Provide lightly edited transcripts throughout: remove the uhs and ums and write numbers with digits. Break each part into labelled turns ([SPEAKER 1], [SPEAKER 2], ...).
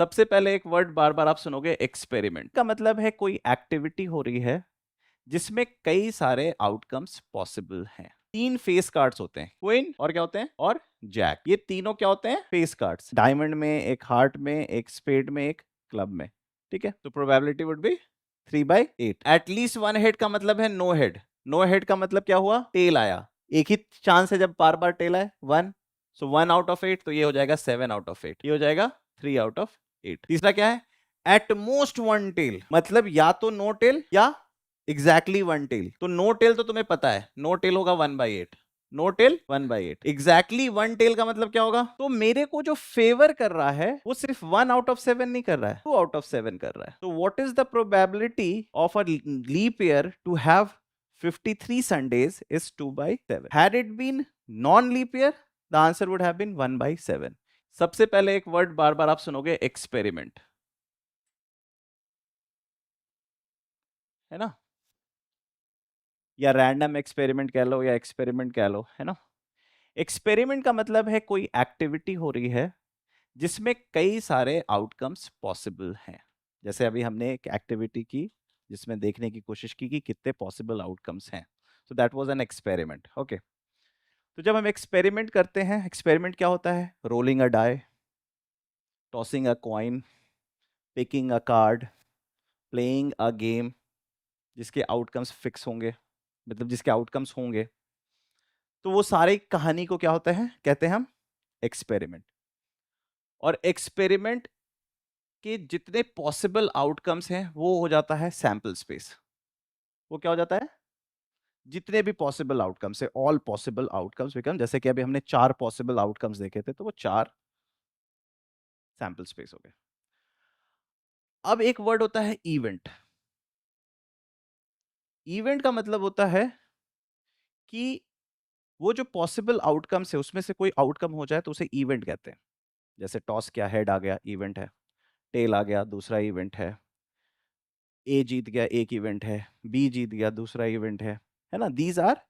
[SPEAKER 1] सबसे पहले एक वर्ड बार बार आप सुनोगे, एक्सपेरिमेंट का मतलब है कोई एक्टिविटी हो रही है जिसमें कई सारे आउटकम्स पॉसिबल हैं। 3 फेस कार्ड्स होते हैं, क्वीन और क्या होते हैं, और जैक। ये तीनों क्या होते हैं, फेस कार्ड्स। डायमंड में, एक हार्ट में, एक स्पेड में, एक क्लब में। ठीक है, तो probability would be 3/8। At least 1 head का मतलब है नो हेड। नो हेड का मतलब क्या हुआ, टेल आया। एक ही चांस है जब बार बार टेल आए, 1। सो 1 आउट ऑफ 8, तो ये हो जाएगा 7 आउट ऑफ 8, ये हो जाएगा 3 आउट ऑफ 8। तीसरा क्या है, एट मोस्ट 1 टेल, मतलब या तो नो टेल या एग्जैक्टली 1 टेल। तो नो टेल तो तुम्हें पता है, नो टेल होगा 1/8। No tail 1/8। एग्जैक्टली 1 टेल का मतलब क्या होगा, तो मेरे को जो फेवर कर रहा है वो सिर्फ 1 आउट ऑफ 7 नहीं कर रहा है, 2 आउट ऑफ 7 कर रहा है। तो what is the probability of a leap year to have 53 Sundays is 2/7. Had it been non-leap year, the answer would have been 1/7. सबसे पहले एक वर्ड बार बार आप सुनोगे, एक्सपेरिमेंट, है ना, या रैंडम एक्सपेरिमेंट कह लो या एक्सपेरिमेंट कह लो, है ना। एक्सपेरिमेंट का मतलब है कोई एक्टिविटी हो रही है जिसमें कई सारे आउटकम्स पॉसिबल हैं। जैसे अभी हमने एक एक्टिविटी की जिसमें देखने की कोशिश की कि कितने पॉसिबल आउटकम्स हैं। So that was an experiment. Okay, तो जब हम एक्सपेरिमेंट करते हैं, एक्सपेरिमेंट क्या होता है, rolling a die, tossing a coin, picking a card, playing a game, जिसके आउटकम्स फिक्स होंगे, मतलब जिसके आउटकम्स होंगे, तो वो सारी कहानी को क्या होता है, कहते हैं हम एक्सपेरिमेंट। और एक्सपेरिमेंट के जितने पॉसिबल आउटकम्स हैं वो हो जाता है सैंपल स्पेस। वो क्या हो जाता है, जितने भी पॉसिबल आउटकम्स है, ऑल पॉसिबल आउटकम्स बिकम, जैसे कि अभी हमने 4 पॉसिबल आउटकम्स देखे थे, तो वो 4 सैंपल स्पेस हो गए। अब एक वर्ड होता है इवेंट। इवेंट का मतलब होता है कि वो जो पॉसिबल आउटकम्स है उसमें से कोई आउटकम हो जाए तो उसे इवेंट कहते हैं। जैसे टॉस किया, हेड आ गया, इवेंट है। टेल आ गया, दूसरा इवेंट है। ए जीत गया, एक इवेंट है। बी जीत गया, दूसरा इवेंट है ना। These are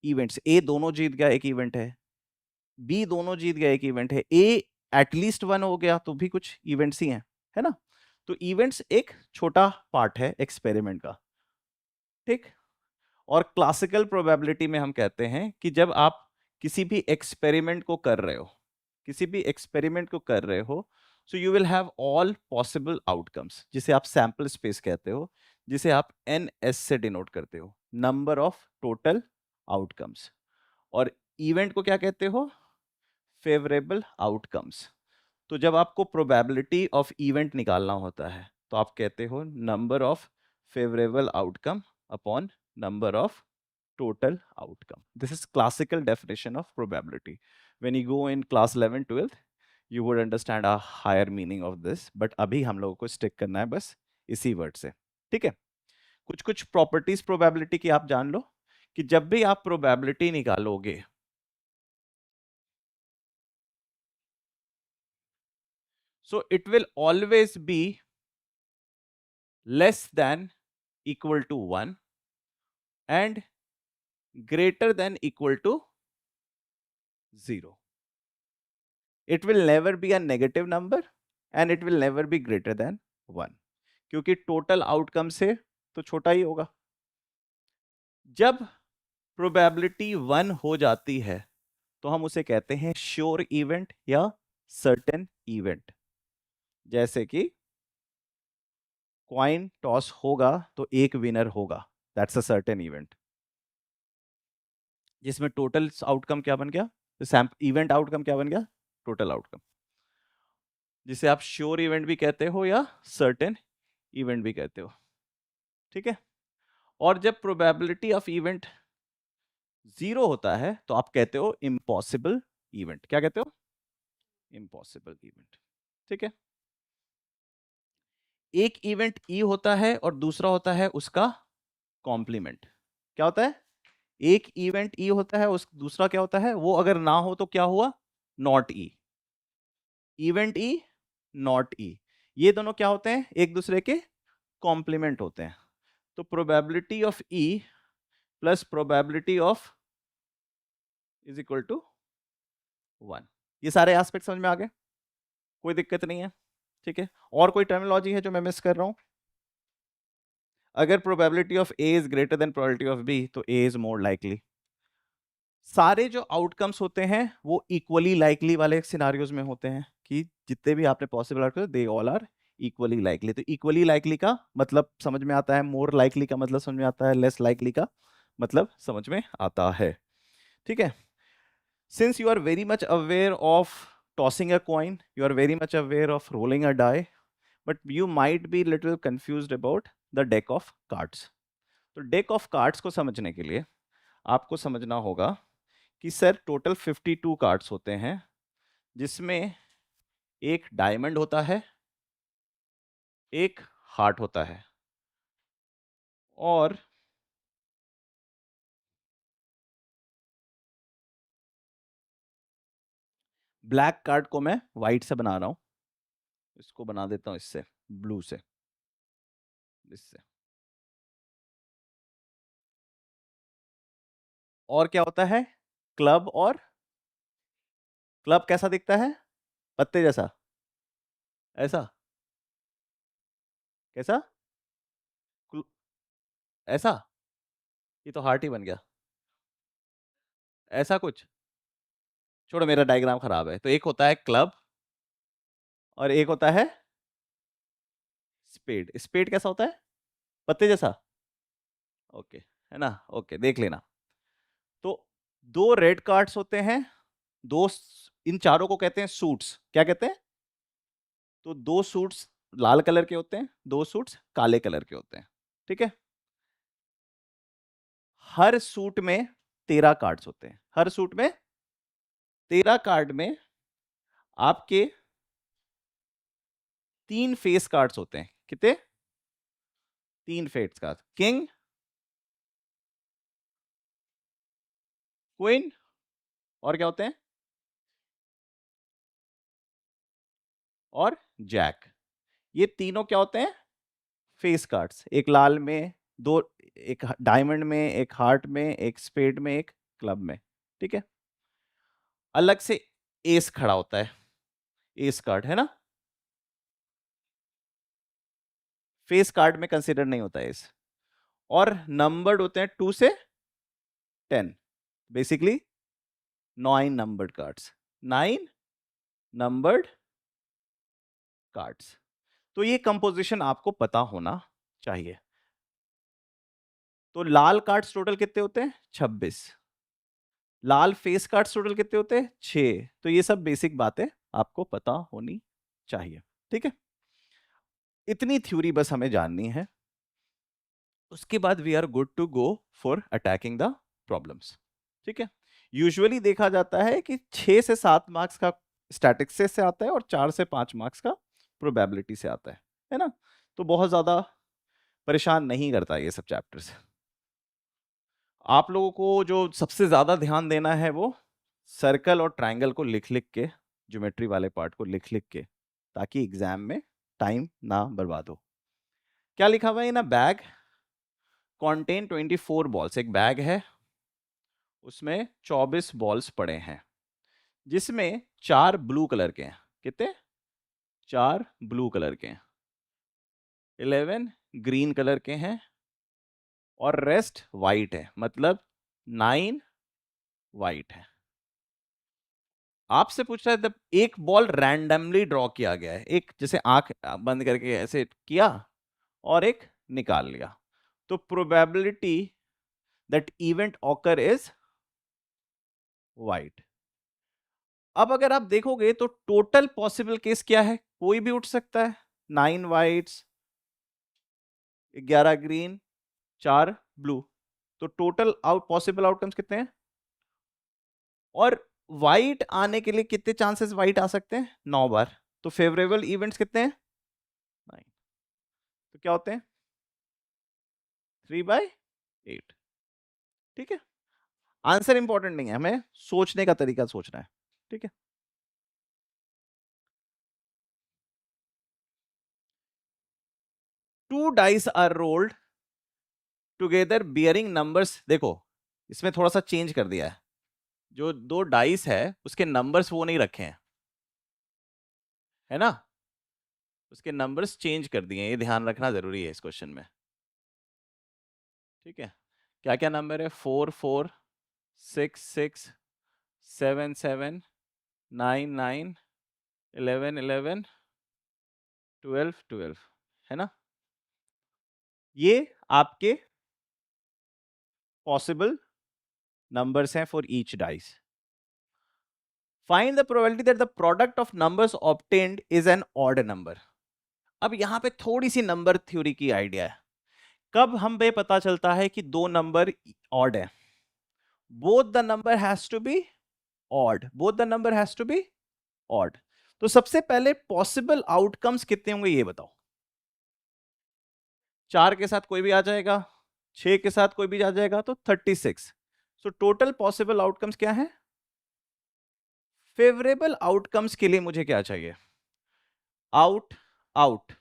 [SPEAKER 1] events. ए दोनों जीत गया, एक इवेंट है। बी दोनों जीत गया, एक इवेंट है। ए एटलीस्ट 1 हो गया तो भी कुछ इवेंट्स ही हैं, है ना। तो इवेंट्स एक छोटा पार्ट है एक्सपेरिमेंट का। ठीक। और क्लासिकल प्रोबेबिलिटी में हम कहते हैं कि जब आप किसी भी एक्सपेरिमेंट को कर रहे हो, किसी भी एक्सपेरिमेंट को कर रहे हो, so you will have all possible outcomes, जिसे आप सैंपल स्पेस कहते हो, जिसे आप NS से डिनोट करते हो, नंबर ऑफ टोटल आउटकम्स। और इवेंट को क्या कहते हो, फेवरेबल आउटकम्स। तो जब आपको प्रोबेबिलिटी ऑफ इवेंट निकालना होता है तो आप कहते हो number of favourable outcome upon number of total outcome. This is classical definition of probability. When you go in class 11 12th you would understand a higher meaning of this, but अभी हम लोगों को stick करना है बस इसी word से। ठीक है, कुछ कुछ properties probability की आप जान लो कि जब भी आप probability निकालोगे, so it will always be less than equal to 1 and greater than equal to 0. It will never be a negative number and it will never be greater than 1, क्योंकि total outcome से तो छोटा ही होगा। जब probability 1 हो जाती है तो हम उसे कहते हैं श्योर इवेंट या सर्टेन इवेंट। जैसे कि कॉइन टॉस होगा तो एक विनर होगा, दैट्स अ सर्टेन इवेंट, जिसमें टोटल आउटकम क्या बन गया, इवेंट आउटकम क्या बन गया, टोटल आउटकम, जिसे आप श्योर इवेंट भी कहते हो या सर्टेन इवेंट भी कहते हो। ठीक है, और जब प्रोबेबिलिटी ऑफ इवेंट 0 होता है तो आप कहते हो इम्पॉसिबल इवेंट। क्या कहते हो, इम्पॉसिबल इवेंट। ठीक है, एक इवेंट ई होता है और दूसरा होता है उसका कॉम्प्लीमेंट। क्या होता है, एक इवेंट ई होता है, उस दूसरा क्या होता है, वो अगर ना हो तो क्या हुआ, not E. Event E, not E, ये दोनों क्या होते हैं, एक दूसरे के कॉम्प्लीमेंट होते हैं। तो probability of E plus probability of is equal to 1। ये सारे एस्पेक्ट समझ में आ गए, कोई दिक्कत नहीं है। ठीक है, और कोई टर्मिनोलॉजी है जो मैं मिस कर रहा हूं? अगर probability of A is greater than probability of B तो ए इज मोर लाइकली। सारे जो आउटकम्स होते हैं वो इक्वली लाइकली वाले सिनारियोज में होते हैं, कि जितने भी आपने possible outcome they all are equally likely. तो इक्वली लाइकली का मतलब समझ में आता है, मोर लाइकली का मतलब समझ में आता है, लेस लाइकली का मतलब समझ में आता है। ठीक है, since you are very much aware of tossing a coin, you are very much aware of rolling a die, but you might be little confused about the deck of cards. तो deck of cards को समझने के लिए आपको समझना होगा कि sir total 52 cards होते हैं, जिसमें एक डायमंड होता है, एक हार्ट होता है, और ब्लैक कार्ड को मैं व्हाइट से बना रहा हूं, इसको बना देता हूं इससे, ब्लू से, इससे। और क्या होता है? क्लब, और क्लब कैसा दिखता है? पत्ते जैसा, ऐसा, कैसा? क्ल- ऐसा? ये तो हार्ट ही बन गया, ऐसा कुछ। छोड़ो, मेरा डायग्राम खराब है। तो एक होता है क्लब और एक होता है स्पेड। स्पेड कैसा होता है? पत्ते जैसा। ओके, है ना? ओके, देख लेना। तो दो रेड कार्ड्स होते हैं, इन चारों को कहते हैं सूट्स। क्या कहते हैं? तो दो सूट्स लाल कलर के होते हैं, दो सूट्स काले कलर के होते हैं। ठीक है, हर सूट में 13 कार्ड्स होते हैं, हर सूट में 13 कार्ड में आपके 3 फेस कार्ड्स होते हैं। कितने? 3 फेस कार्ड, किंग, क्वीन, और क्या होते हैं? और जैक। ये तीनों क्या होते हैं? Face cards. एक लाल में, दो, एक डायमंड में, एक हार्ट में, एक स्पेड में, एक क्लब में। ठीक है, अलग से एस खड़ा होता है, एस कार्ड, है ना? फेस कार्ड में कंसीडर नहीं होता एस। और नंबर्ड होते हैं 2 से 10, basically 9 numbered cards, 9 numbered cards. तो ये कंपोजिशन आपको पता होना चाहिए। तो लाल कार्ड्स टोटल कितने होते हैं? 26। लाल फेस कार्ड्स टोटल कितने होते हैं? 6। तो ये सब बेसिक बातें आपको पता होनी चाहिए। ठीक है, इतनी थ्योरी बस हमें जाननी है, उसके बाद we are good to go for attacking the problems. ठीक है, यूजुअली देखा जाता है कि 6 से 7 मार्क्स का स्टैटिस्टिक्स से आता है और 4 से 5 मार्क्स का प्रोबेबिलिटी से आता है ना? तो बहुत ज्यादा परेशान नहीं करता ये सब चैप्टर्स। आप लोगों को जो सबसे ज्यादा ध्यान देना है वो सर्कल और ट्रायंगल को लिख लिख के, ज्योमेट्री वाले पार्ट को लिख लिख के, ताकि एग्जाम में टाइम ना बर्बाद हो। क्या लिखा हुआ है ना? Bag contain 24 balls. एक बैग है, उसमें 24 बॉल्स पड़े हैं, जिसमें 4 ब्लू कलर के हैं। कितने? 4 ब्लू कलर के हैं, 11 ग्रीन कलर के हैं, और रेस्ट वाइट है, मतलब 9 वाइट है। आपसे पूछ रहा है, जब एक बॉल रैंडमली ड्रॉ किया गया है, एक जैसे आंख बंद करके ऐसे किया और एक निकाल लिया, तो probability that event occur is white. अब अगर आप देखोगे तो टोटल पॉसिबल केस क्या है? कोई भी उठ सकता है। 9 वाइट्स, 11 ग्रीन, 4 ब्लू। तो टोटल पॉसिबल आउटकम्स कितने हैं? और वाइट आने के लिए कितने चांसेस वाइट आ सकते हैं? 9 बार। तो फेवरेबल इवेंट्स कितने हैं? 9। तो क्या होते हैं? 3/8। ठीक है, आंसर इंपॉर्टेंट नहीं है, हमें सोचने का तरीका सोचना है। ठीक है, two dice are rolled together bearing numbers. देखो, इसमें थोड़ा सा चेंज कर दिया है। जो दो डाइस है उसके नंबर्स वो नहीं रखे हैं, है ना? उसके नंबर्स चेंज कर दिए, ये ध्यान रखना जरूरी है इस क्वेश्चन में। ठीक है, क्या क्या नंबर है? 4 4, 6 6, 7 7, 9 9, 11 11, 12 12, है ना? ये आपके पॉसिबल नंबर्स हैं for each dice. Find the probability that the product of numbers obtained is an odd number. अब यहां पे थोड़ी सी नंबर थ्योरी की आइडिया है। कब हम पे पता चलता है कि दो नंबर ऑड है? Both the number has to be odd, both the number has to be odd. तो सबसे पहले पॉसिबल आउटकम्स कितने होंगे ये बताओ। 4 के साथ कोई भी आ जाएगा, 6 के साथ कोई भी आ जाएगा, तो 36। सो टोटल पॉसिबल आउटकम्स क्या है? फेवरेबल आउटकम्स के लिए मुझे क्या चाहिए? Out out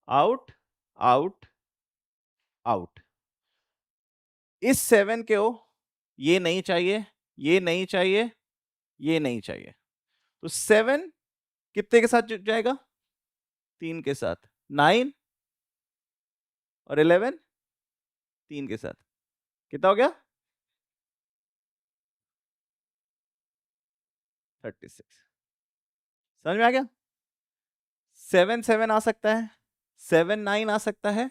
[SPEAKER 1] out out out. इस 7 के हो, ये नहीं चाहिए, ये नहीं चाहिए, ये नहीं चाहिए। तो 7 कितने के साथ जुड़ जाएगा? 3 के साथ। 9 और 11 3 के साथ। कितना हो गया? 36। समझ में आ गया? 7 7 आ सकता है, 7 9 आ सकता है,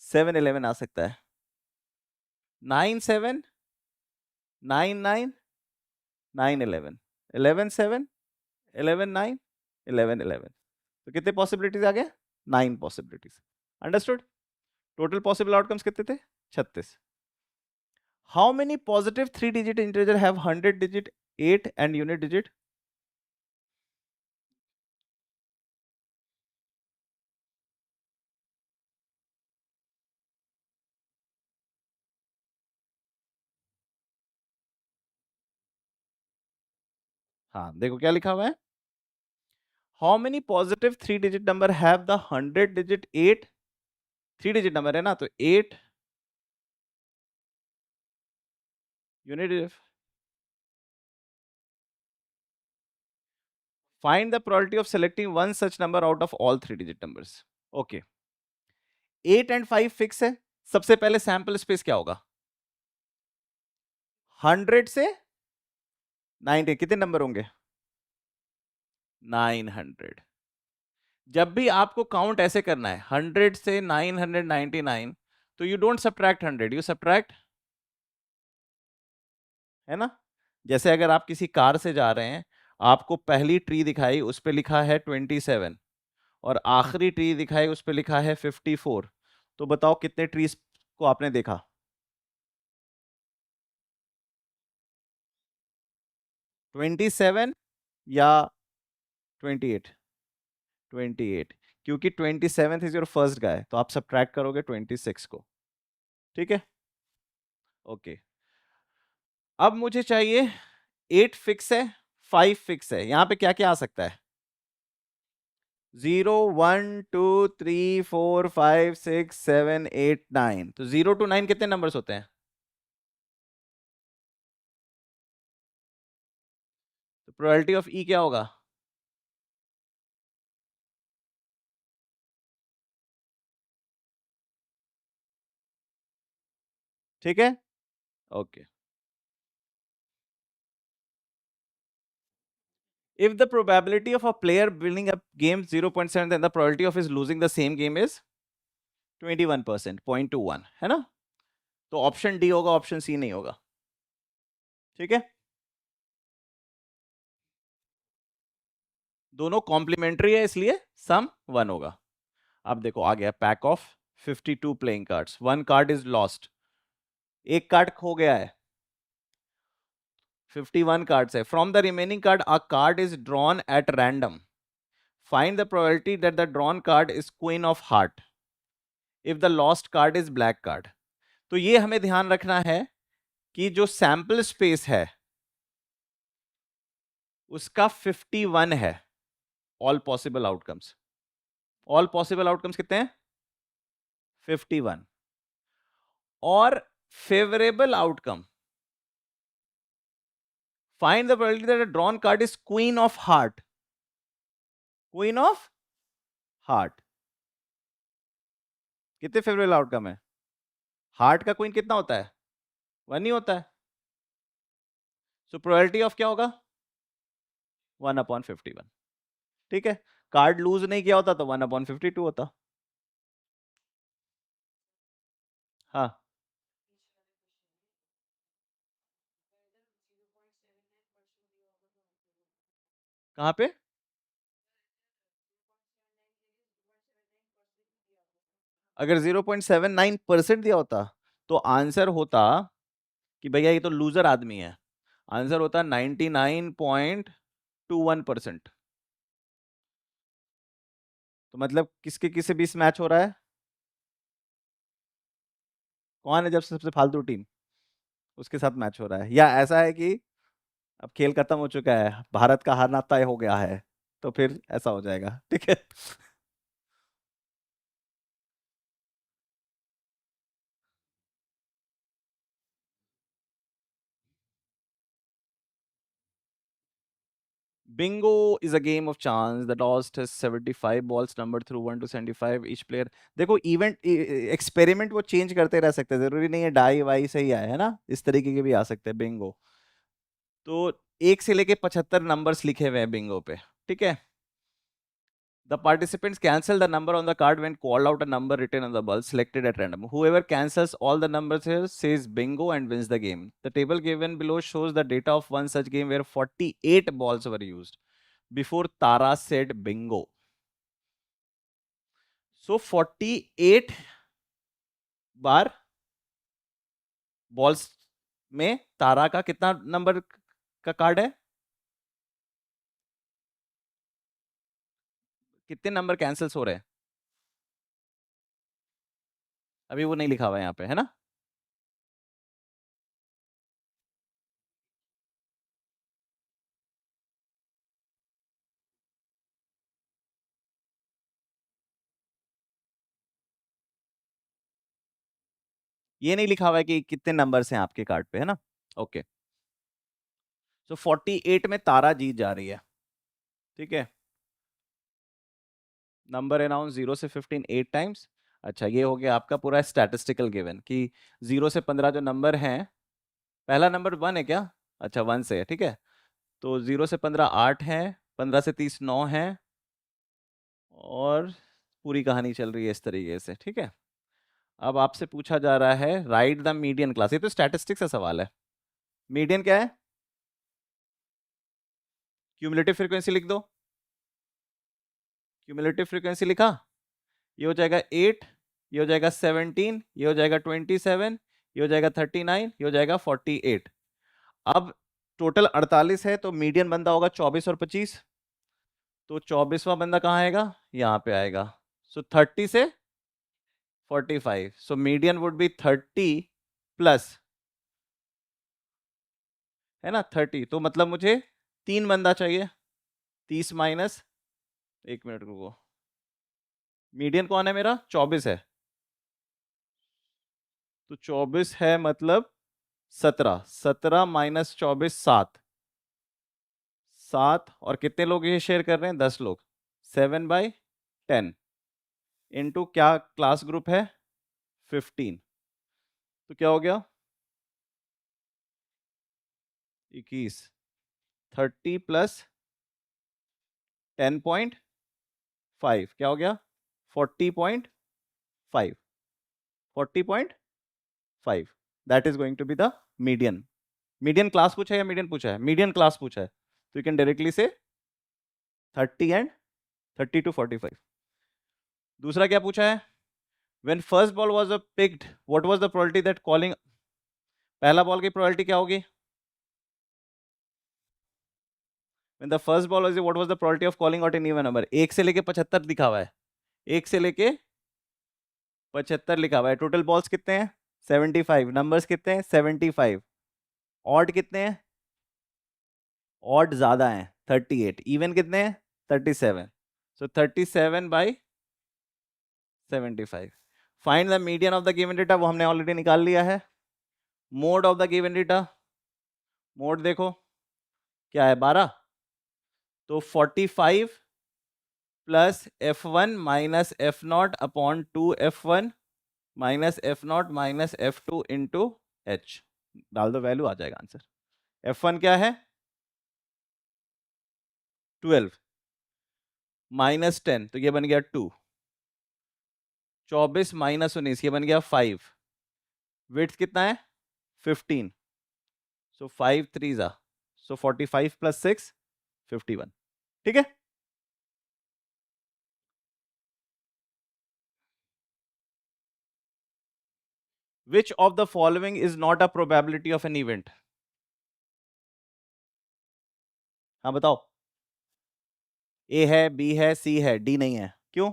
[SPEAKER 1] 7 11 आ सकता है, 9 7, 9 9, 9 11, 11 7, 11 9, 11 11। तो कितने पॉसिबिलिटीज आ गए? 9 possibilities. Understood? Total possible outcomes कितने थे? 36। How many positive 3 digit integer have 100 digit 8 and unit digit? हाँ देखो क्या लिखा हुआ है। How many positive 3 digit number have the 100 digit 8? 3 digit number है ना, तो 8 unit. Find the probability of selecting one such number out of all 3 digit numbers. Okay, 8 and 5 fix है। सबसे पहले सैंपल स्पेस क्या होगा? 100 से 90 कितने नंबर होंगे? 900। जब भी आपको काउंट ऐसे करना है 100 से 999, तो you don't subtract 100, you subtract, है ना? जैसे अगर आप किसी कार से जा रहे हैं, आपको पहली ट्री दिखाई, उस पर लिखा है 27, और आखिरी ट्री दिखाई, उस पर लिखा है 54। तो बताओ कितने ट्रीज को आपने देखा? 27 या 28? 28, क्योंकि 27 इज योर फर्स्ट गाय, तो आप सब्ट्रैक्ट करोगे 26 को। ठीक है, ओके। अब मुझे चाहिए 8 फिक्स है, 5 फिक्स है, यहां पे क्या क्या आ सकता है? 0 1 2 3 4 5 6 7 8 9। तो 0 to 9 कितने नंबर्स होते हैं? तो प्रोबेबिलिटी ऑफ ई क्या होगा? ठीक है, okay. If the probability of a player winning a game 0.7, then the probability of his losing the same game is 21%, 0.21, है ना? तो ऑप्शन डी होगा, ऑप्शन सी नहीं होगा। ठीक है, दोनों कॉम्प्लीमेंट्री है, इसलिए सम 1 होगा। अब देखो आ गया pack of 52 playing cards, 1 card is lost, एक कार्ड खो गया है। 51 कार्ड्स है। From the remaining card a card is drawn at random, find the probability that the drawn card is queen of heart if the lost card is black card. तो ये हमें ध्यान रखना है कि जो सैंपल स्पेस है उसका 51 है। All possible outcomes, all possible outcomes कितने हैं? 51। और favourable outcome, find the probability that a drawn card is queen of heart, queen of heart. कितने फेवरेबल आउटकम है? हार्ट का क्वीन कितना होता है? 1 ही होता है। सो प्रोबेबिलिटी ऑफ क्या होगा? 1/51। ठीक है, कार्ड लूज नहीं किया होता तो 1/52 होता। हाँ, कहाँ पे? अगर 0.79% दिया होता तो आंसर होता कि भैया ये तो लूजर आदमी है। आंसर होता 99.21%। तो मतलब किसके किससे बीच मैच हो रहा है? कौन है जब सबसे फालतू टीम, उसके साथ मैच हो रहा है। या ऐसा है कि अब खेल खत्म हो चुका है, भारत का हारना तय हो गया है, तो फिर ऐसा हो जाएगा। ठीक है। Bingo is a game of chance. The toss has 75 balls numbered through 1 to 75 each player. देखो इवेंट एक्सपेरिमेंट वो चेंज करते रह सकते हैं, जरूरी नहीं है डाई वाई से ही आए, है ना, इस तरीके के भी आ सकते हैं बिंगो। तो 1 से लेके 75 नंबर्स लिखे हुए हैं बिंगो पे। ठीक है। The participants cancel the number on the card when called out a number written on the ball selected at random. Whoever cancels all the numbers here says bingo and wins the game. The table given below shows the data of one such game where 48 balls were used before Tara said bingo. So 48 bar balls में तारा का कितना number का card है? कितने number cancels हो रहे हैं? अभी वो नहीं लिखा हुआ है यहाँ पे, है ना? ये नहीं लिखा हुआ है कि कितने नंबर्स हैं आपके कार्ड पे, है ना? ओके। सो 48 में तारा जीत जा रही है। ठीक है। नंबर अनाउंस 0 से 15 8 टाइम्स। अच्छा, ये हो गया आपका पूरा स्टैटिस्टिकल गिवन कि 0 से 15 जो नंबर हैं, पहला नंबर 1 है क्या? अच्छा, 1 से है, ठीक है। तो 0 से 15 8 है, 15 से 30 9 है, और पूरी कहानी चल रही है इस तरीके से। ठीक है। अब आपसे पूछा जा रहा है राइट द मीडियन क्लास। ये तो स्टैटिस्टिक्स का सवाल है। मीडियन क्या है? क्यूमुलेटिव फ्रीक्वेंसी लिख दो। क्यूमुलेटिव फ्रीक्वेंसी लिखा? ये हो जाएगा 8, ये हो जाएगा 17, ये हो जाएगा 27, ये हो जाएगा 39, ये हो जाएगा 48। अब टोटल 48 है, तो मीडियन बंदा होगा 24 और 25। तो 24वां बंदा कहाँ आएगा? यहाँ पे आएगा। सो 30 से 45, so median would be 30 plus, है ना, 30। तो मतलब मुझे 3 बंदा चाहिए। 30 माइनस, 1 मिनट रुको, मीडियन कौन है मेरा? 24 है। तो 24 है मतलब 17, 17 माइनस 24 7, 7, और कितने लोग ये शेयर कर रहे हैं? 10 लोग। 7/10 इंटू क्या क्लास ग्रुप है? 15। तो क्या हो गया? 21। 30 प्लस 10.5 क्या हो गया? 40.5। 40.5, that is going to be the median. Median class पूछा है या मीडियन पूछा है? मीडियन क्लास पूछा है, तो यू कैन डायरेक्टली से 30 एंड 30 to 45। दूसरा क्या पूछा है? When first ball was picked, what was the probability that calling, पहला बॉल की प्रोबेबिलिटी क्या होगी? When the first ball was, what was the probability of calling out an even number? 1 से लेके 75 लिखा हुआ है, 1 से लेके 75 लिखा हुआ है। टोटल बॉल्स कितने हैं? 75। नंबर्स कितने हैं? 75। ऑड कितने हैं? ऑड ज्यादा है, 38। इवन कितने हैं? 37। सो 37/75। Find the median of the given data, वो हमने ऑलरेडी निकाल लिया है। Mode of the given data, mode देखो क्या है? 12। तो 45 plus F1 minus F0 upon 2F1 minus F0 minus F2 into H। डाल दो, वैल्यू आ जाएगा आंसर। F1 क्या है? 12 माइनस 10 तो ये बन गया 2। 24 माइनस 19 ये बन गया 5। विड्थ कितना है? 15। सो 5 3 जा, सो 45 प्लस 6 51। ठीक है। Which of the following is not a probability of an event? हाँ बताओ। ए है, बी है, सी है, डी नहीं है, क्यों?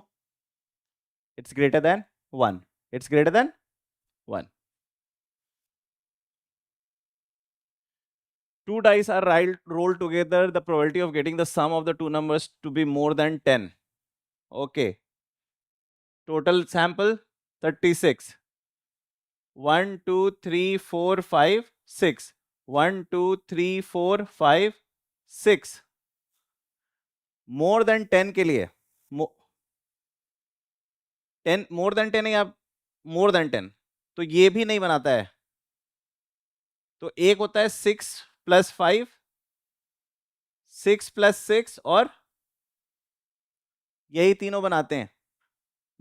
[SPEAKER 1] It's greater than 1। It's greater than 1। Two dice are rolled together. The probability of getting the sum of the two numbers to be more than 10. Okay. Total sample 36. 1, 2, 3, 4, 5, 6. 1, 2, 3, 4, 5, 6. More than 10 के लिए 10 more than 10 या more than 10 तो ये भी नहीं बनाता है। तो एक होता है 6 प्लस 5, 6 प्लस 6 और यही तीनों बनाते हैं।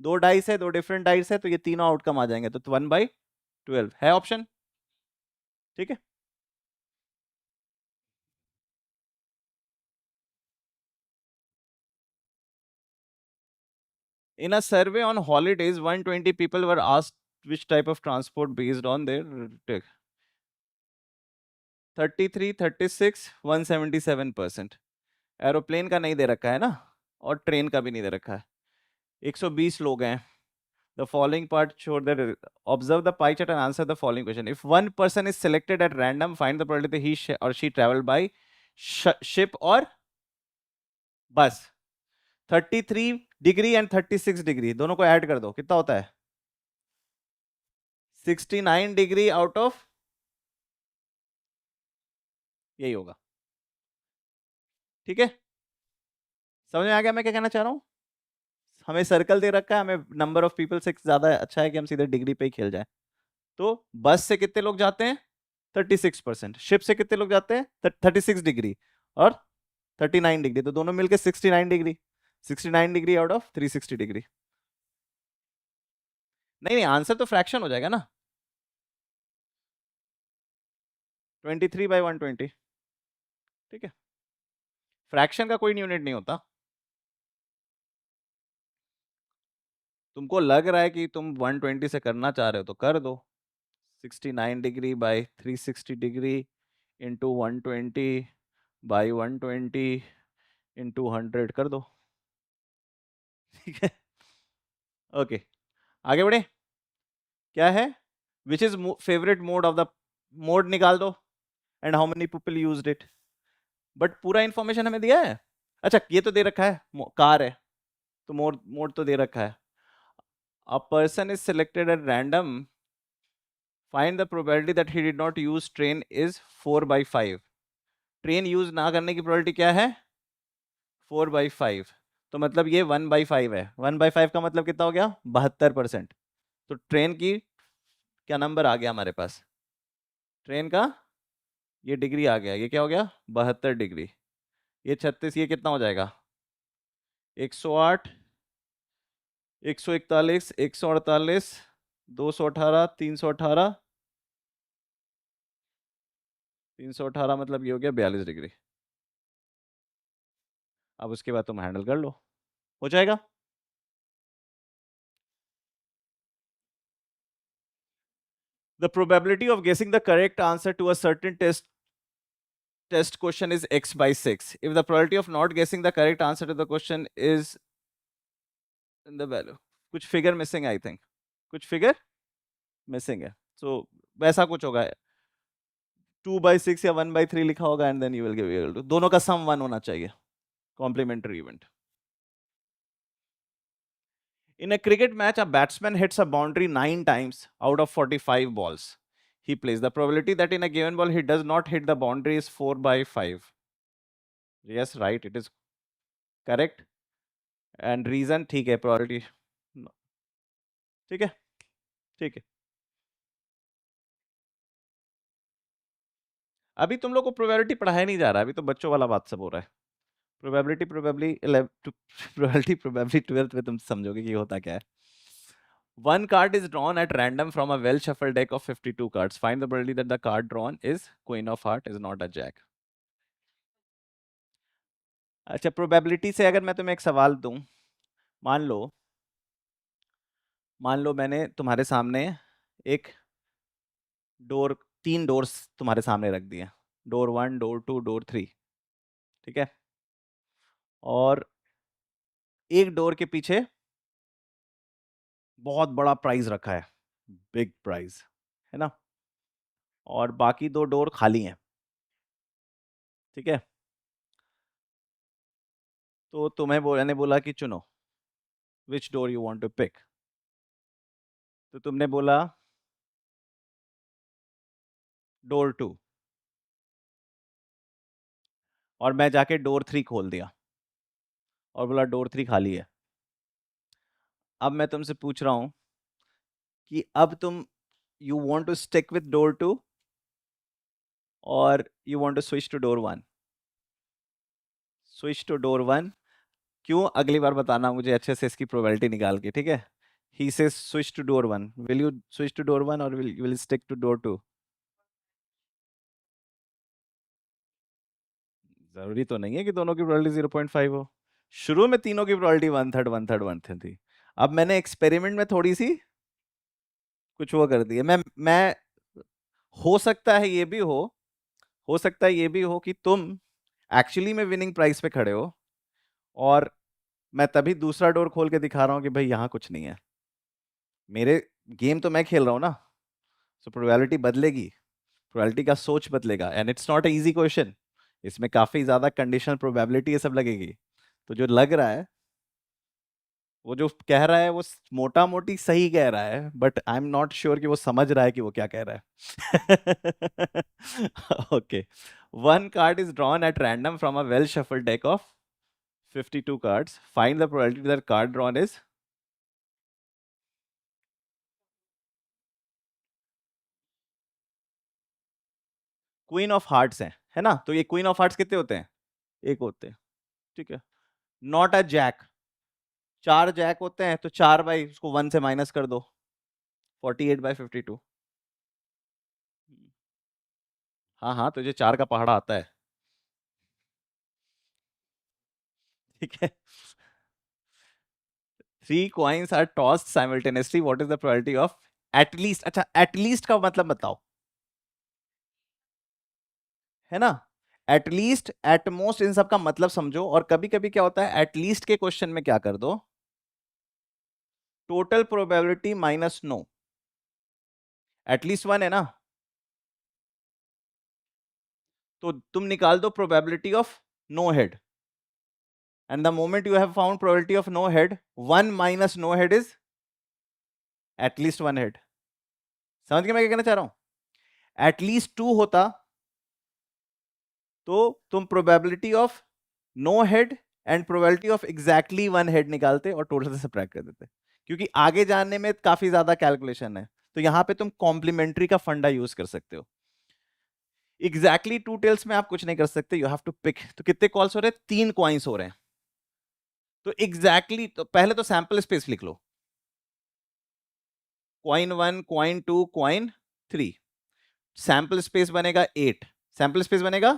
[SPEAKER 1] दो डाइस है, दो डिफरेंट डाइस है, तो ये तीनों आउटकम आ जाएंगे। तो 1/12 है ऑप्शन। ठीक है। In a survey on holidays, 120 people were asked which type of transport based on their 33, 36, 177%। Aeroplane का नहीं दे रखा है ना, और ट्रेन का भी नहीं दे रखा है। 120 लोग हैं। The following part show that observe the pie chart and answer the following question. If one person is selected at random, find the probability that he or she traveled by ship or bus. 33 degree and 36 degree दोनों को add कर दो, कितना होता है? 69 degree out of, यही होगा। ठीक है, समझ में आ गया मैं क्या कहना चाह रहा हूं? हमें सर्कल दे रखा है, हमें नंबर ऑफ पीपल से ज्यादा अच्छा है कि हम सीधे डिग्री पे ही खेल जाए। तो बस से कितने लोग जाते हैं? 36%। शिप से कितने लोग जाते हैं? 36 डिग्री और 39 डिग्री, तो दोनों मिलकर 69 degree. 69 degree out of 360 degree. नहीं नहीं, आंसर तो फ्रैक्शन हो जाएगा ना, 23/120। ठीक है, फ्रैक्शन का कोई यूनिट नहीं होता। तुमको लग रहा है कि तुम 120 से करना चाह रहे हो तो कर दो। 69 degree by 360 degree into 120 by 120 into 100 कर दो। ठीक है, ओके, आगे बढ़े। क्या है? Which is favourite mode of the, mode निकाल दो, and how many people used it. But पूरा इंफॉर्मेशन हमें दिया है। अच्छा, ये तो दे रखा है, कार है तो मोड मोड तो दे रखा है। A person is selected at random, find the probability that he did not use train is 4/5। Train use ना करने की प्रोबेबिलिटी क्या है? 4/5। तो मतलब ये 1/5 है। 1/5 का मतलब कितना हो गया? 72%। तो ट्रेन की क्या नंबर आ गया हमारे पास? ट्रेन का ये डिग्री आ गया, ये क्या हो गया? 72 डिग्री। ये 36, ये कितना हो जाएगा? 108, 141, 148, 218, 318। 318 मतलब ये हो गया 42 डिग्री। अब उसके बाद तुम हैंडल कर लो, हो जाएगा। The probability of guessing the correct answer to a certain test question is x/6. If the probability of not guessing the correct answer to the question is in the value, कुछ figure missing, I think कुछ figure missing है। सो वैसा कुछ होगा, 2/6 या 1/3 लिखा होगा, and then you will give equal to, दोनों का सम 1 होना चाहिए। Complementary event. In a cricket match, a batsman hits a boundary 9 times out of 45 balls he plays. The probability that in a given ball he does not hit the boundary is 4/5. Yes, right, it is correct. And reason ठीक है, probability ठीक है, ठीक है। अभी तुम लोग को प्रोबेबिलिटी पढ़ाया नहीं जा रहा है, अभी तो बच्चों वाला बात सब हो रहा है। Probability probability probability probability 12th में तुम समझोगे कि होता क्या है। One card is drawn at random from a well shuffled deck of 52 cards. Find the probability that the card drawn is Queen of Heart, is not a Jack. अच्छा, probability से अगर मैं तुम्हें एक सवाल दूं, मान लो मैंने तुम्हारे सामने एक डोर, 3 डोर्स तुम्हारे सामने रख दिए, डोर 1, डोर 2, डोर 3, ठीक है। और एक डोर के पीछे बहुत बड़ा प्राइज रखा है, बिग प्राइज, है ना, और बाकी 2 डोर खाली हैं, ठीक है। तो तुम्हें मैंने बोला कि चुनो, which door you want to pick. तो तुमने बोला डोर 2, और मैं जाके डोर 3 खोल दिया और बोला डोर 3 खाली है। अब मैं तुमसे पूछ रहा हूं कि अब तुम, you want to stick with door 2 और you want to switch to door 1। Switch to door 1 क्यों, अगली बार बताना मुझे अच्छे से इसकी प्रोबेबिलिटी निकाल के, ठीक है। ही से switch to door 1, will you switch to door 1 और विल स्टिक टू डोर 2? जरूरी तो नहीं है कि दोनों की प्रोबेबिलिटी 0.5 हो। शुरू में तीनों की प्रोबेबिलिटी 1/3 1/3 1/3 थी। अब मैंने एक्सपेरिमेंट में थोड़ी सी कुछ वो कर दिया। मैं हो सकता है ये भी हो सकता है ये भी हो कि तुम एक्चुअली में विनिंग प्राइस पे खड़े हो, और मैं तभी दूसरा डोर खोल के दिखा रहा हूं कि भाई यहां कुछ नहीं है। मेरे गेम तो मैं खेल रहा हूं ना, सो प्रोबेबिलिटी बदलेगी, प्रोबेबिलिटी का सोच बदलेगा, and it's not a easy question. इसमें काफी ज्यादा कंडीशनल प्रोबेबिलिटी ये सब लगेगी। तो जो लग रहा है, वो जो कह रहा है वो मोटा मोटी सही कह रहा है, but I am not sure कि वो समझ रहा है कि वो क्या कह रहा है। Okay, one card is drawn at random from a well shuffled deck of 52 cards. Find the probability that card drawn is queen of hearts है ना। तो ये क्वीन ऑफ हार्ट्स कितने होते हैं? एक होते हैं, ठीक है। नॉट अ जैक, 4 जैक होते हैं, तो 4 बाई उसको 1 से माइनस कर दो, 48/52। हाँ हाँ, तुझे 4 का पहाड़ा आता है, ठीक है। 3 coins are tossed simultaneously, what is the probability of at least. अच्छा, एटलीस्ट का मतलब बताओ, है ना। एटलीस्ट, एटमोस्ट, इन सब का मतलब समझो। और कभी कभी क्या होता है, एटलीस्ट के क्वेश्चन में क्या कर दो, total probability minus no, at least 1 है ना, तो तुम निकाल दो probability of no head, and the moment you have found probability of no head, 1 minus no head is at least 1 head. समझ के मैं क्या कहना चाह रहा हूं? एटलीस्ट 2 होता तो तुम probability of no head and probability of exactly 1 head निकालते और टोटल से सबट्रैक्ट कर देते, क्योंकि आगे जानने में काफी ज्यादा कैलकुलेशन है। तो यहां पे तुम कॉम्प्लीमेंट्री का फंडा यूज कर सकते हो। एग्जैक्टली 2 टेल्स में आप कुछ नहीं कर सकते, यू हैव टू पिक। तो कितने कॉल्स हो रहे हैं? 3 कॉइन्स हो रहे हैं। तो तो पहले तो सैंपल स्पेस लिख लो, coin 1, coin 2, coin 3। Sample space बनेगा 8। सैंपल स्पेस बनेगा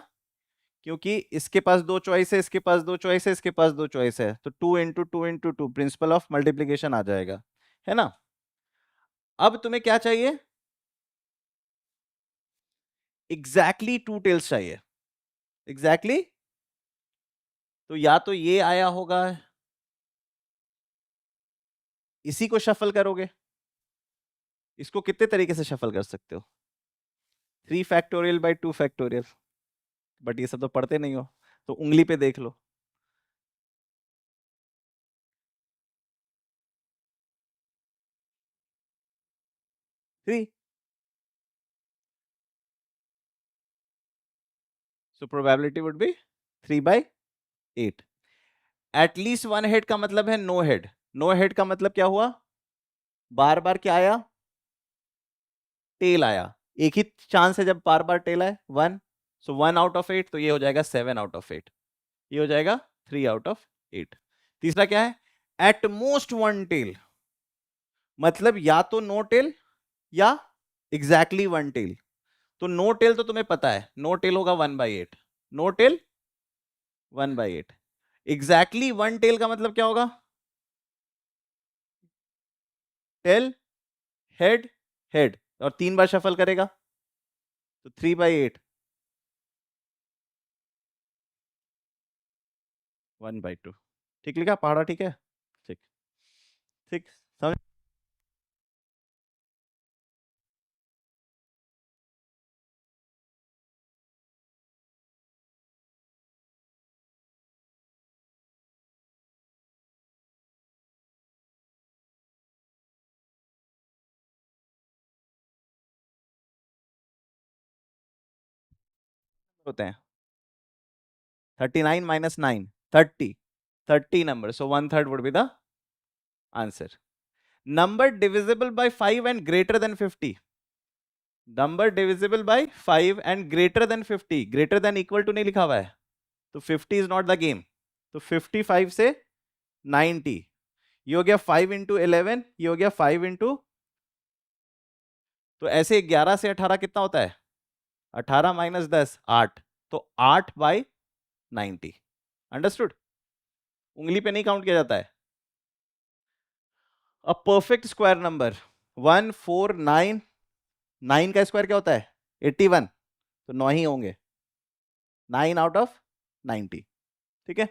[SPEAKER 1] क्योंकि इसके पास 2 चॉइस है, इसके पास 2 चॉइस है, इसके पास 2 चॉइस है, तो 2 × 2 × 2 प्रिंसिपल ऑफ मल्टीप्लीकेशन आ जाएगा, है ना। अब तुम्हें क्या चाहिए? एग्जैक्टली 2 टेल्स चाहिए, एग्जैक्टली exactly? तो या तो ये आया होगा, इसी को शफल करोगे। इसको कितने तरीके से शफल कर सकते हो? 3 फैक्टोरियल/2 फैक्टोरियल, बट ये सब तो पढ़ते नहीं हो, तो उंगली पे देख लो। 3, so probability would be 3/8। At least one head का मतलब है नो हेड। नो हेड का मतलब क्या हुआ? बार बार क्या आया? टेल आया। एक ही चांस है जब बार बार टेल आए, वन। सो 1 आउट ऑफ 8, तो ये हो जाएगा 7 आउट ऑफ 8। ये हो जाएगा 3 आउट ऑफ 8। तीसरा क्या है? एट मोस्ट वन टेल, मतलब या तो नो टेल या एग्जैक्टली वन टेल। तो नो टेल तो तुम्हें पता है, नो टेल होगा 1/8। No tail 1/8। Exactly one tail का मतलब क्या होगा? टेल, हेड, हेड, और 3 बार शफल करेगा, तो 3/8, 1/2। ठीक लिखा? पहाड़ा ठीक है? ठीक। ठीक, समझ होते हैं? 39 minus 9, 30। 30 number, so 1/3 would be the answer. Number divisible by 5 and greater than 50. Number divisible by 5 and greater than 50, greater than equal to नहीं लिखा हुआ है, तो 50 is not the game। तो 55 से 90, ये हो गया 5 into 11, ये हो गया 5 into, तो ऐसे 11 से 18 कितना होता है? 18 minus 10, 8। तो 8/90। अंडरस्टूड? उंगली पे नहीं काउंट किया जाता है। अ परफेक्ट स्क्वायर नंबर 149, 9 का स्क्वायर क्या होता है? 81, तो 9 ही होंगे, 9 आउट ऑफ 90। ठीक है?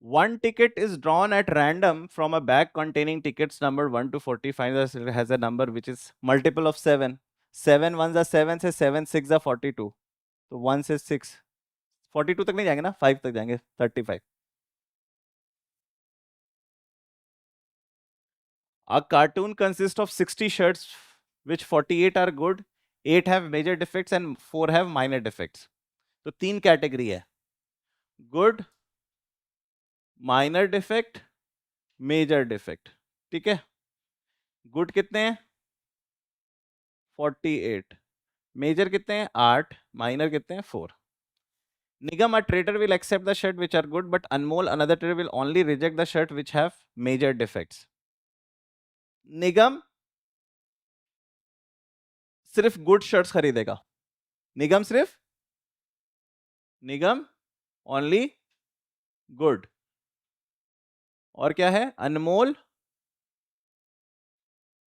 [SPEAKER 1] One ticket is drawn at random from a bag containing tickets number 1 to 40. Find that it has a number which is multiple of 7। 7 1s are 7 से 7 6 are 42, तो 1 से 6, 42 तक नहीं जाएंगे ना, 5 तक जाएंगे, 35। A cartoon consists of 60 shirts, which 48 are good, 8 have major defects and 4 have minor defects। तो 3 कैटेगरी है, good, minor defect, major defect. ठीक है? गुड कितने हैं? 48। मेजर कितने हैं? 8। माइनर कितने हैं? 4। Nigam, a trader will accept the shirt which are good, but Anmol, another trader, will only reject the shirt which have major defects। निगम सिर्फ good shirts खरीदेगा। निगम सिर्फ, निगम ओनली गुड। और क्या है? Anmol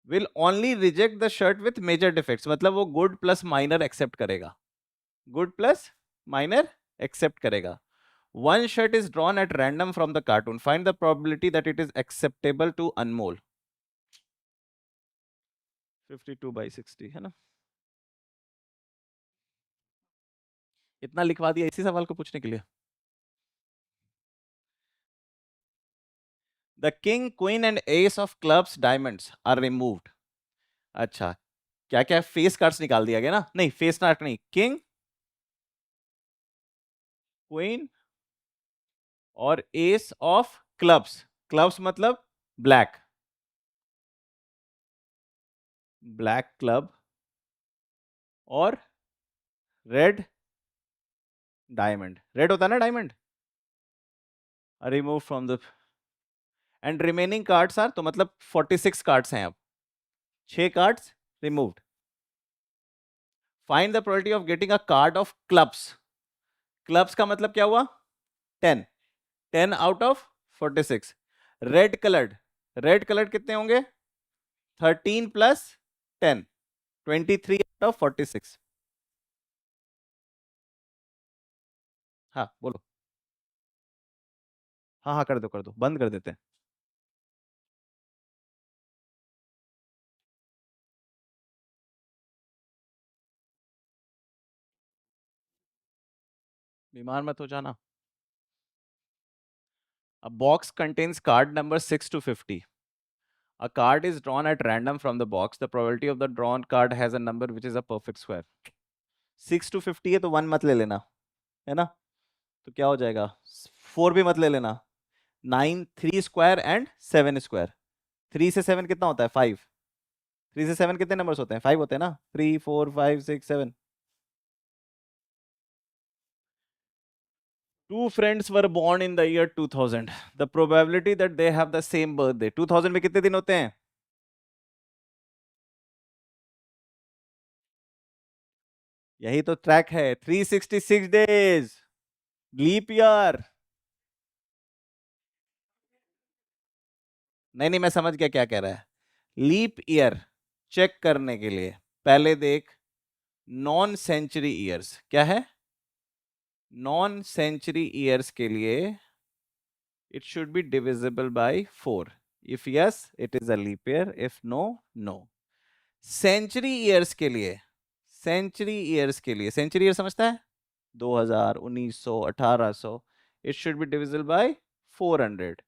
[SPEAKER 1] will only reject the shirt with major defects, मतलब वो good plus minor accept करेगा। Good plus minor accept करेगा। One shirt is drawn at random from the cartoon. Find the probability that it is acceptable to Anmol। 52/60 है ना? इतना लिखवा दिया इसी सवाल को पूछने के लिए। The king, queen and ace of clubs diamonds are removed। अच्छा, क्या क्या फेस कार्ड्स निकाल दिया गया ना? नहीं, फेस कार्ड नहीं, किंग, क्वीन और एस ऑफ क्लब्स। क्लब्स मतलब ब्लैक, ब्लैक क्लब और रेड डायमंड। रेड होता है ना diamond? Remove from the, and remaining cards are, तो मतलब 46 कार्ड्स हैं अब, 6 cards removed. Find the probability of getting a card of clubs. Clubs का मतलब क्या हुआ? 10। 10 out of 46। Red coloured, red coloured कितने होंगे? 13 प्लस 10, 23 आउट ऑफ 46। हाँ बोलो। हाँ हाँ, कर दो कर दो, बंद कर देते हैं। बीमार मत हो जाना। A box contains card number 6 to 50। A card is drawn at random from the box। The probability of the drawn card has a number which is a perfect square। 6 to 50 है तो 1 मत ले लेना, है ना, तो क्या हो जाएगा, 4 भी मत ले लेना, 9, 3 स्क्वायर एंड 7 स्क्वायर, 3 से 7 कितना होता है, 5, 3 से 7 कितने नंबर्स होते हैं, 5 होते हैं ना, 3 4 5 6 7। Two friends were born in the year 2000. The probability that they have the same birthday. 2000 में कितने दिन होते हैं? यही तो ट्रैक है, 366 डेज, लीप ईयर। नहीं नहीं, मैं समझ गया क्या कह रहा है। लीप ईयर चेक करने के लिए पहले देख नॉन सेंचुरी ईयर्स क्या है, नॉन सेंचुरी ईयर्स के लिए it should be divisible by 4. If yes, it is a leap year. If no, no. Century years के लिए, सेंचुरी ईयर्स के लिए, सेंचुरी ईयर समझता है, 2000, 1900, 1800, it should be divisible by 400।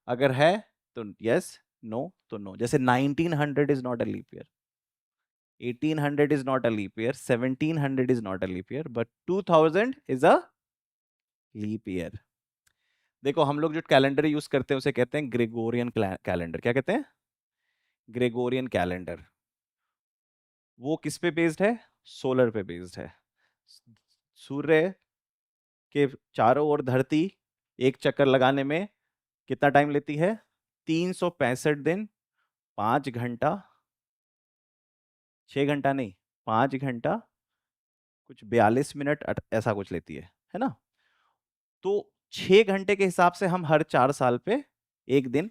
[SPEAKER 1] अगर है तो यस, नो तो नो। जैसे 1900 is not a leap year, 1800 is not a leap year, 1700 is not a leap year, but 2000 is a leap year। देखो हम लोग जो कैलेंडर यूज करते हैं उसे कहते हैं ग्रेगोरियन कैलेंडर। क्या कहते हैं? Gregorian calendar. वो किस पे बेस्ड है? सोलर पे बेस्ड है। सूर्य के चारों ओर धरती एक चक्कर लगाने में कितना टाइम लेती है? 365 दिन, 5 घंटा, 6 घंटा नहीं, 5 घंटा कुछ 42 मिनट ऐसा कुछ लेती है ना। तो 6 घंटे के हिसाब से हम हर 4 साल पे एक दिन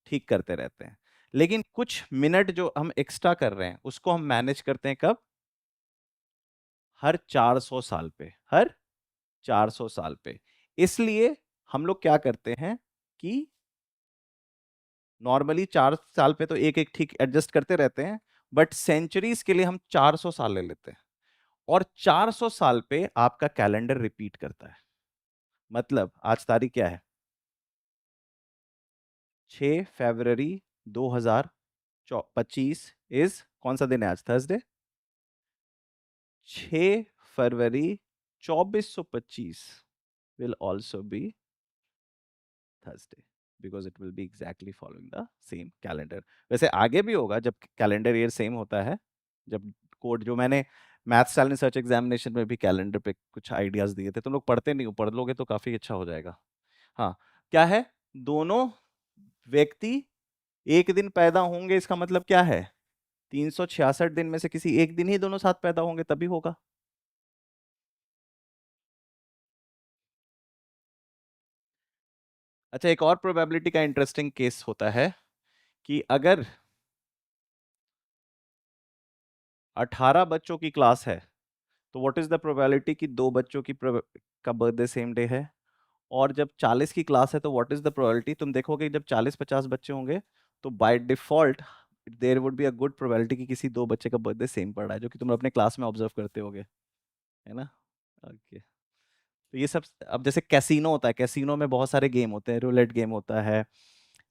[SPEAKER 1] ठीक करते रहते हैं, लेकिन कुछ मिनट जो हम एक्स्ट्रा कर रहे हैं उसको हम मैनेज करते हैं कब? हर 400 साल पे, हर 400 साल पे। इसलिए हम लोग क्या करते हैं कि नॉर्मली 4 साल पे तो एक एक ठीक एडजस्ट करते रहते हैं, बट सेंचुरीज के लिए हम 400 साल ले लेते हैं, और 400 साल पे आपका कैलेंडर रिपीट करता है। मतलब आज तारीख क्या है? 6 फरवरी 2025 इज कौन सा दिन है आज? Thursday. 6 February 2425 will also be Thursday because it will be exactly following the same calendar। वैसे आगे भी होगा जब कैलेंडर ईयर सेम होता है, जब कोड जो मैंने मैथ्स टैलेंट सर्च एग्जामिनेशन में भी कैलेंडर पे कुछ आइडियाज दिए थे, तुम लोग पढ़ते नहीं हो, पढ़ लोगे तो काफी अच्छा हो जाएगा। हाँ, क्या है? दोनों व्यक्ति एक दिन पैदा होंगे, इसका मतलब क्या है? 366 दिन में से किसी एक दिन ही दोनों साथ पैदा होंगे तभी होगा। अच्छा, एक और प्रोबेबिलिटी का इंटरेस्टिंग केस होता है कि अगर 18 बच्चों की क्लास है तो व्हाट इज द प्रोबेबिलिटी कि दो बच्चों की का बर्थडे सेम डे है? और जब 40 की क्लास है तो व्हाट इज द प्रोबेबिलिटी? तुम देखोगे जब 40-50 बच्चे होंगे तो by default there would be a good probability कि किसी दो बच्चे का बर्थडे सेम पड़ रहा है, जो कि तुम अपने क्लास में ऑब्जर्व करते होगे, है ना। ओके, तो ये सब अब जैसे कैसीनो होता है, कैसीनो में बहुत सारे गेम होते हैं, रूलेट गेम होता है,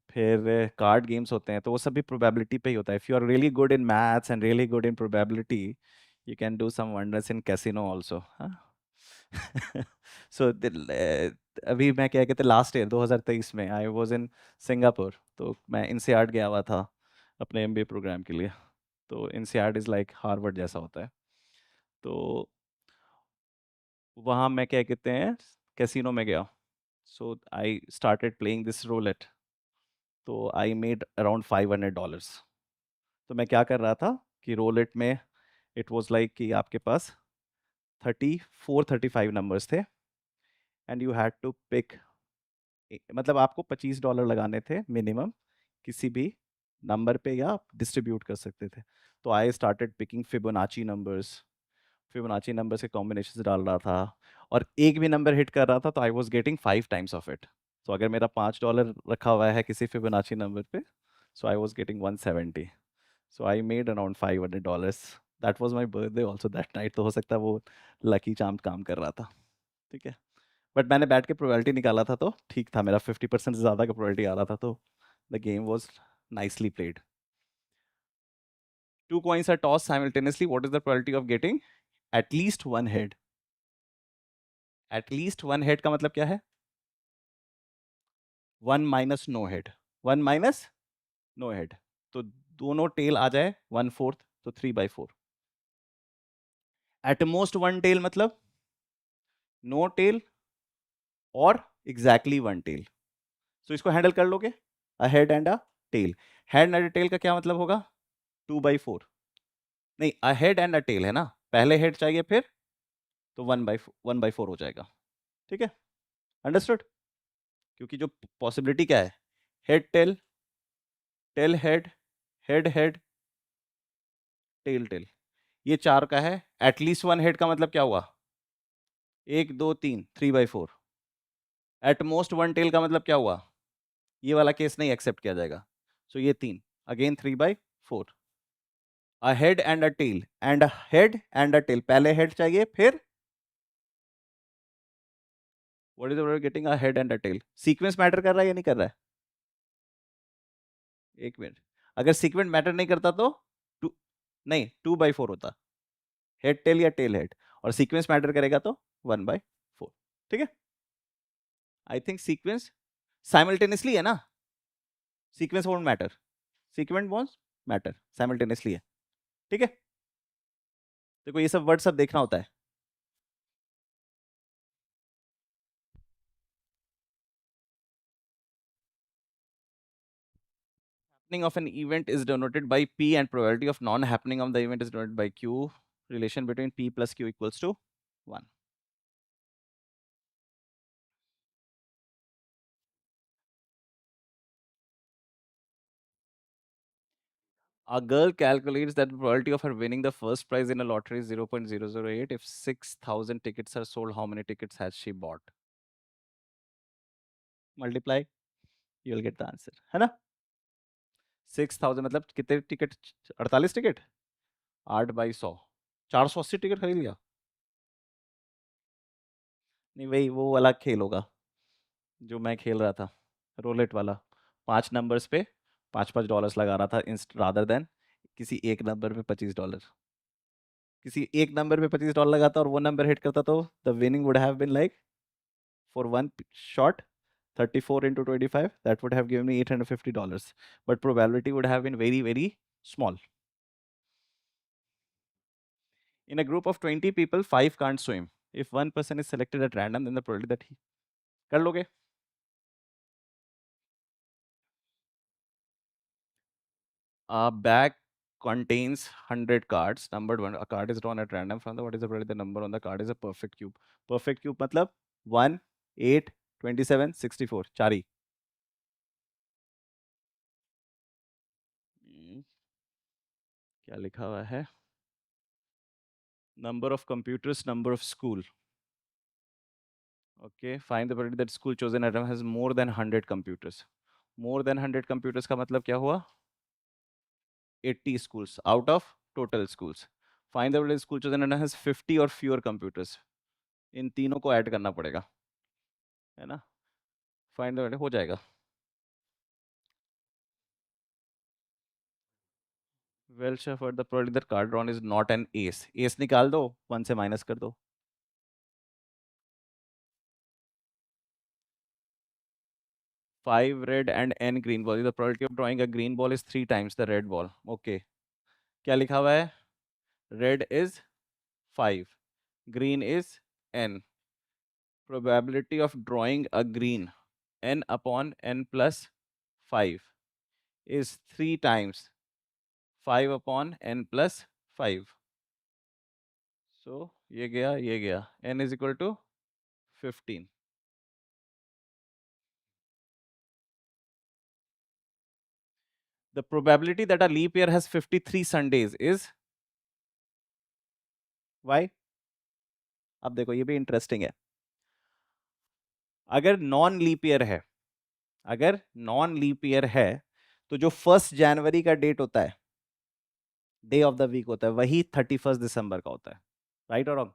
[SPEAKER 1] फिर कार्ड गेम्स होते हैं, तो वो सब भी प्रोबेबिलिटी पे ही होता है। If you are really good in maths and really good in probability, you can do some wonders in casino also. So अभी मैं क्या कहते, लास्ट ईयर 2023 में आई वाज इन सिंगापुर, तो मैं इंसियाड गया हुआ था अपने एमबीए प्रोग्राम के लिए। तो इंसियाड इज़ लाइक हार्वर्ड जैसा होता है। तो वहाँ मैं क्या कहते हैं कैसीनो में गया, so I started playing this roulette, तो आई मेड अराउंड $500। तो मैं क्या कर रहा था कि रोलेट में इट वाज लाइक कि आपके पास 34-35 नंबर्स थे, and you had to pick, मतलब आपको $25 लगाने थे मिनिमम किसी भी नंबर पे, या डिस्ट्रीब्यूट कर सकते थे। तो I started picking Fibonacci numbers, Fibonacci numbers के कॉम्बिनेशन डाल रहा था, और एक भी नंबर हिट कर रहा था तो आई was getting 5 times of it. तो अगर मेरा $5 रखा हुआ है किसी फिबोनाची नंबर पे, so I was getting 170। So I made around $500। That was my birthday also that night, तो हो सकता है वो लकी चार्म काम कर रहा था। ठीक है, बट मैंने बैठ के प्रोबेबिलिटी निकाला था तो ठीक था, मेरा 50% से ज़्यादा का प्रोबेबिलिटी आ रहा था, तो the game was nicely played. Two coins are tossed simultaneously, what is the probability of getting at least one head. At least one head का मतलब क्या है? One minus no head, one minus no head. तो दोनों tail आ जाए one fourth, तो 3/4। At most one tail मतलब नो टेल और एग्जैक्टली वन टेल। तो इसको हैंडल कर लोगे, a head and a tail. Head and tail का क्या मतलब होगा? 2/4। नहीं, a head and a tail है ना, पहले हेड चाहिए फिर, तो 1/4 हो जाएगा। ठीक है, अंडरस्टूड? क्योंकि जो पॉसिबिलिटी क्या है, head tail, tail head, head head, tail tail, ये चार का है। एटलीस्ट वन हेड का मतलब क्या हुआ? 1 2 3, 3/4। एट मोस्ट वन टेल का मतलब क्या हुआ? ये वाला केस नहीं एक्सेप्ट किया जाएगा। सो ये 3, again 3/4। A head and a tail, and a head and a tail, पहले हेड चाहिए फिर what is the getting a head and a tail. Sequence matter कर रहा है या नहीं कर रहा है? एक मिनट, अगर सीक्वेंस मैटर नहीं करता तो टू, नहीं 2/4 होता, हेड टेल या टेल हेड। और सीक्वेंस मैटर करेगा तो 1/4। ठीक है, आई थिंक सीक्वेंस साइमल्टेनियसली है ना, sequence won't matter, sequence won't matter, simultaneously है। ठीक है, देखो ये सब वर्ड सब देखना होता है। Happening of an event is denoted by P and probability of non-happening of the event is denoted by Q. Relation between P plus Q equals to 1. A girl calculates that the probability of her winning the first prize in a lottery is 0.008. If 6,000 tickets are sold, how many tickets has she bought? Multiply, you will get the answer. है ना? 6,000 मतलब कितने ticket? 48 ticket, 8/100, 480 ticket खरीद लिया। नहीं, वही वो वाला खेल होगा जो मैं खेल रहा था, रोलेट वाला। 5 नंबर्स पे $5 लगा रहा था, रादर देन किसी एक नंबर पे $25। किसी एक नंबर पे $25 लगाता और वो नंबर हिट करता तो the winning would have been like, for one shot, 34 into 25, that would have given me $850, but probability would have been very very small. In a group of 20 people, 5 can't swim. If one person is selected at random, then the probability that he, कर लोगे? A bag contains 100 cards. Numbered one, a card is drawn at random from the, what is the probability the number on the card is a perfect cube. Perfect cube मतलब 1, 8, 27, 64, चार ही। क्या लिखा हुआ है? Number of computers, number of school. Okay, find the probability that school chosen at random has more than 100 computers. More than 100 computers का मतलब क्या हुआ? 80 schools out of total schools. Find the probability school chosen at random has 50 or fewer computers. इन तीनों को add करना पड़ेगा, है ना? फाइंड द, हो जाएगा। Well shepherd, the probability that card drawn is not an ace. Ace निकाल दो, 1 से माइनस कर दो। Five red and n green ball. The probability of drawing a green ball is 3 times the red ball. Okay. क्या लिखा हुआ है? Red is 5, green is n. Probability of drawing a green, n upon n plus 5, is 3 times 5 upon n plus 5. So ये गया, n is equal to 15. The probability that a leap year has 53 Sundays is, why? अब देखो ये भी interesting है। अगर non leap year है, अगर नॉन लीप ईयर है, तो जो 1 जनवरी का डेट होता है, डे ऑफ द वीक होता है, वही 31 दिसंबर का होता है। राइट और रॉन्ग?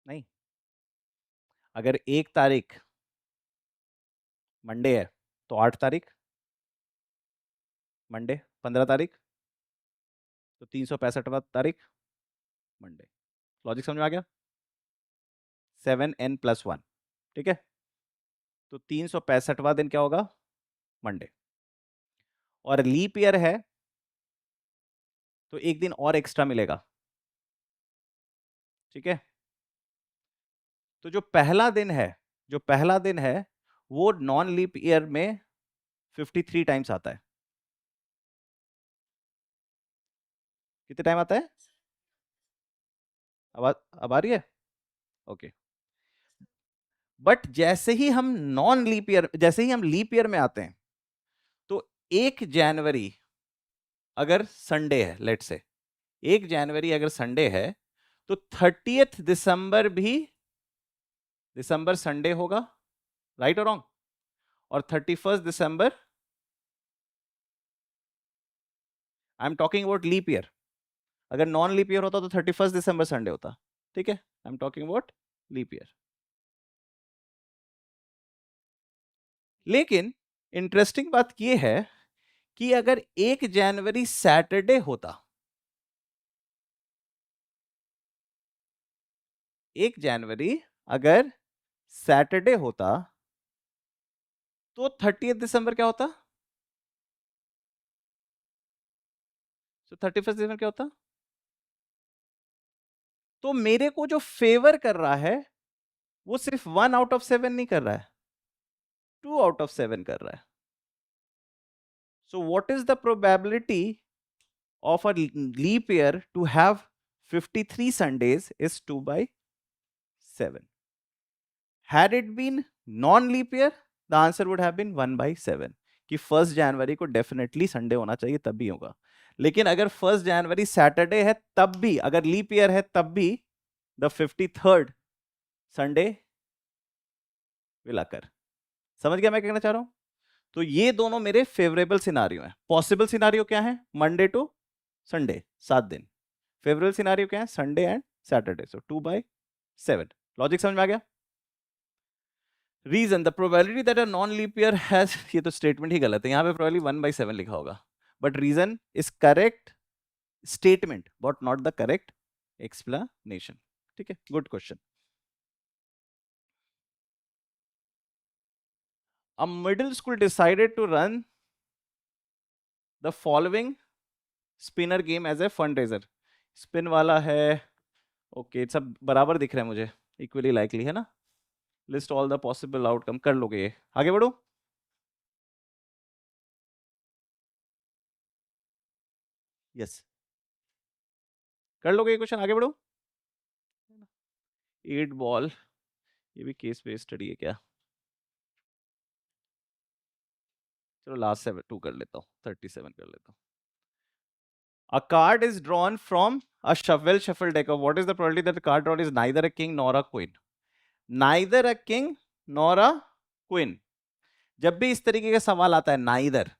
[SPEAKER 1] नहीं, अगर 1 तारीख मंडे है तो 8 तारीख मंडे, 15 तारीख तो 365वां तारीख मंडे। लॉजिक समझ में आ गया? 7n+1, ठीक है। तो 365वां दिन क्या होगा? मंडे। और लीप ईयर है तो एक दिन और एक्स्ट्रा मिलेगा, ठीक है। तो जो पहला दिन है, जो पहला दिन है वो नॉन लीप ईयर में 53 टाइम्स आता है। कितने टाइम आता है? अब आ रही है? ओके। बट जैसे ही हम नॉन लीप ईयर, जैसे ही हम लीप ईयर में आते हैं, तो 1 जनवरी अगर संडे है, लेट से 1 जनवरी अगर संडे है, तो 30 दिसंबर भी दिसंबर संडे होगा, राइट और रॉन्ग? और 31 दिसंबर, I am talking about leap year. अगर नॉन लीप ईयर होता तो 31 दिसंबर संडे होता, ठीक है। I am talking about leap year. लेकिन इंटरेस्टिंग बात यह है कि अगर 1 जनवरी सैटरडे होता, 1 जनवरी अगर सैटरडे होता, तो 30 दिसंबर क्या होता? तो 31 दिसंबर क्या होता? तो मेरे को जो फेवर कर रहा है वो सिर्फ 1 आउट ऑफ 7 नहीं कर रहा है, 2 आउट ऑफ 7 कर रहा है। So what is the probability of a leap year to have 53 Sundays is 2/7. Had it been non-leap year, the answer would have been 1/7, कि 1 जनवरी को डेफिनेटली संडे होना चाहिए तब भी होगा। लेकिन अगर 1 जनवरी सैटरडे है तब भी, अगर लीप ईयर है तब भी the 53rd Sunday will occur. समझ गया मैं क्या कहना चाह रहा हूं? तो ये दोनों मेरे फेवरेबल सिनारियो हैं। पॉसिबल सिनारियो क्या है? मंडे टू संडे 7 दिन। फेवरेबल सिनारियो क्या है? Sunday and Saturday. So 2/7। Logic समझ में आ गया? Reason, the probability that a non leap year has, ये तो स्टेटमेंट ही गलत है, यहां पे प्रोबेबिलिटी 1/7 लिखा होगा, but reason is correct statement but not the correct explanation, ठीक है। Good question. A middle school decided to run the following spinner game as a fundraiser. Spin वाला है, ओके, सब बराबर दिख रहा है मुझे, इक्वली लाइकली है ना। List all the possible outcome, कर लोगे ये? आगे बढ़ो। यस, कर लोगे ये क्वेश्चन, आगे बढ़ो। 8 बॉल, ये भी केस बेस्ड स्टडी है क्या? चलो लास्ट 2 कर लेता हूँ, 37 कर लेता हूँ। A card is drawn from a shuffle deck of, what is the probability that the card drawn is neither a king nor a queen? Neither a king nor a queen। जब भी इस तरीके का सवाल आता है नाइदर,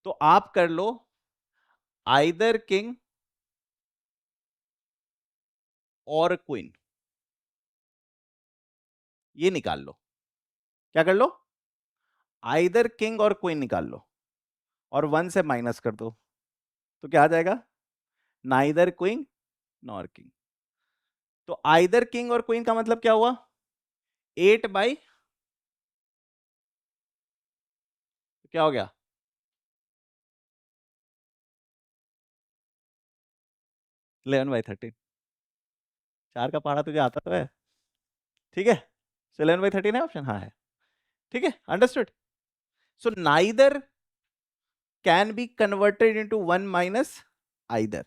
[SPEAKER 1] तो आप कर लो आइदर किंग और क्वीन, ये निकाल लो। क्या कर लो? आइदर किंग और क्वीन निकाल लो और 1 से माइनस कर दो, तो क्या आ जाएगा? Neither queen nor king. तो आइदर किंग और क्वीन का मतलब क्या हुआ? 8 क्या हो गया? 11/13। 4 का पहाड़ा तुझे आता तो है, ठीक है। 11/13 है ऑप्शन, हाँ है, ठीक है, understood. So neither can be converted into 1 minus either.